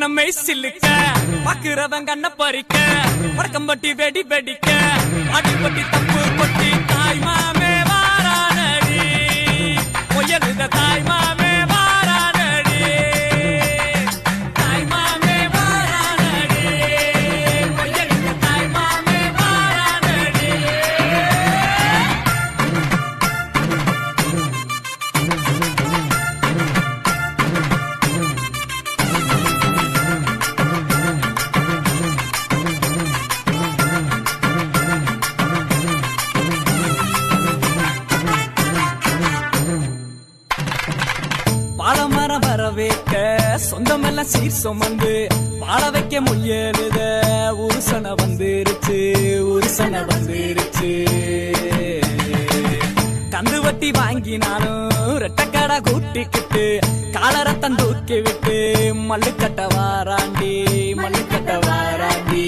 புருஷனம்மை சில்லுக்க பாக்குறவங்க கண்ண பறிக்க வடக்கம்பட்டி வெடி வெடிக்க அடிப்பட்டி தப்பு கொட்டி தாய் மாமே வாரானடி பொய்யலுத தாய் மாமே வாரானடி தாய் மாமே வாரானடி பொய்யலுத தாய் மாமே வாரானடி பாலமரம் வரவேற்க சொந்தமெல்லாம் சீர் சுமந்து வாழ வைக்க முயலுத உருசன வந்துருச்சு உருசன வந்துருச்சு கந்து வட்டி வாங்கினாலும் ரெட்டக்கடை கூட்டிக்கிட்டு காலரத்தம் தூக்கி விட்டு மல்லுக்கட்ட வாராண்டி மல்லுக்கட்ட வாராண்டி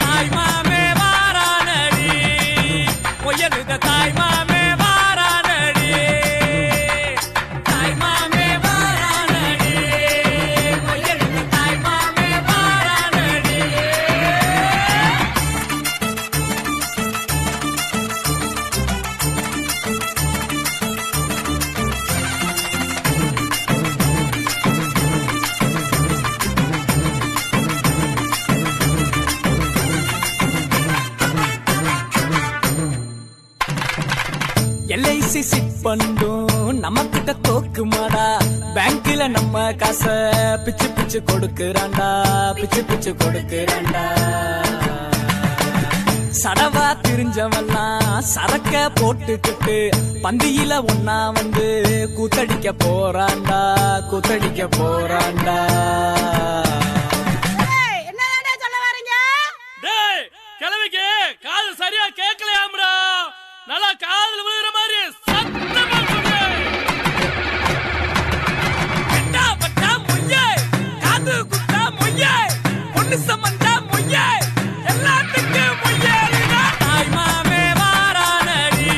தாய் மாமே வாரானடி பொய்யலுத தாய் மாமே எல்ஐசி சிட் பண்ணும் நம்ம கிட்ட தோக்குமாடா பேங்க்ல நம்ம காசை பிச்சு பிச்சு கொடுக்கறாண்டா பிச்சு பிச்சு கொடுக்கறாண்டா சடவா திரிஞ்சவெல்லாம் சரக்க போட்டுக்கிட்டு பந்தியில ஒன்னா வந்து கூத்தடிக்க போறாண்டா கூத்தடிக்க போறாண்டா கிழமைக்கு காது சரியா கேட்கலையாம்ரா நல்லா காதுல விழுகிற மாதிரி சத்தமா சொல்லு. கட்டா பட்டா மொய்யே காது குத்தா மொய்யே பொண்ணு சமந்தா மொய்யே எல்லாத்துக்கும் மொய்யே தாய் மாமே வாரானடி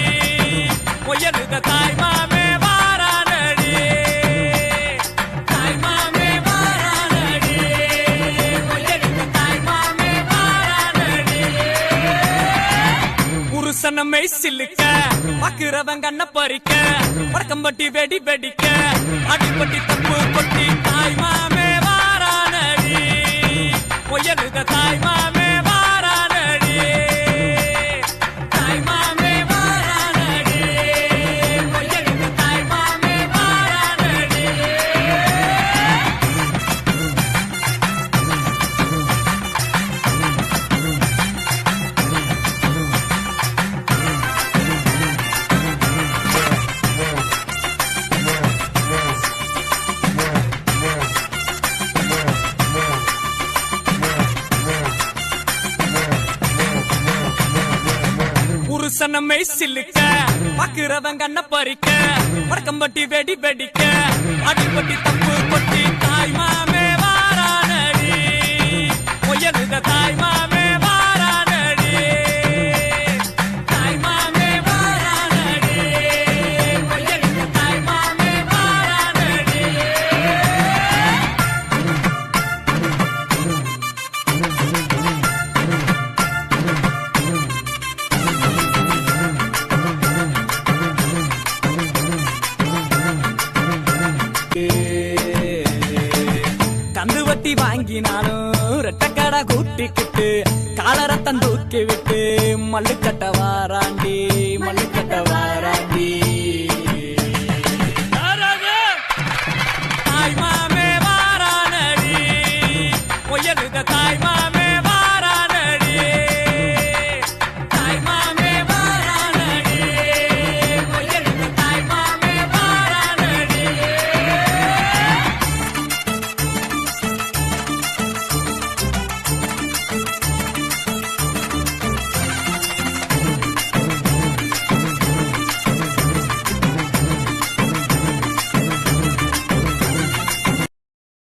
பொய்யலுத தாய் மாமே வாரானடி தாய் மாமே வாரானடி பொய்யலுத தாய் மாமே வாரானடி புருஷனம்மை சில்லுக்க பாக்குறவங்க கண்ண பறிக்க வடக்கம்பட்டி வெடி வெடிக்க அடிப்பட்டி தப்பு கொட்டி தாய் மாமே வாரானடி பொய்யலுத தாய் மாமே வாரானடி தாய் மாமே வாரானடி பொய்யலுத தாய் மாமே வாரானடி புருஷனம்மை சில்லுக்க பாக்குறவங்க கண்ண பறிக்க வடக்கம்பட்டி வெடி வெடிக்க அடிப்பட்டி தப்பு கொட்டி தாய் மாமே வாரானடி பொய்யலுத தாய் மாமே வாரானடி தாய் மாமே வாரானடி பொய்யலுத தாய் மாமே வாரானடி கந்து வட்டி வாங்கினாலும் ரெட்டக்கடை கூட்டிக்கிட்டு காலரத்தம் தூக்கி விட்டு மல்லுக்கட்ட வாராண்டி மல்லுக்கட்ட வாராண்டி தாய் மாமே வாரானடி பொய்யலுத தாய்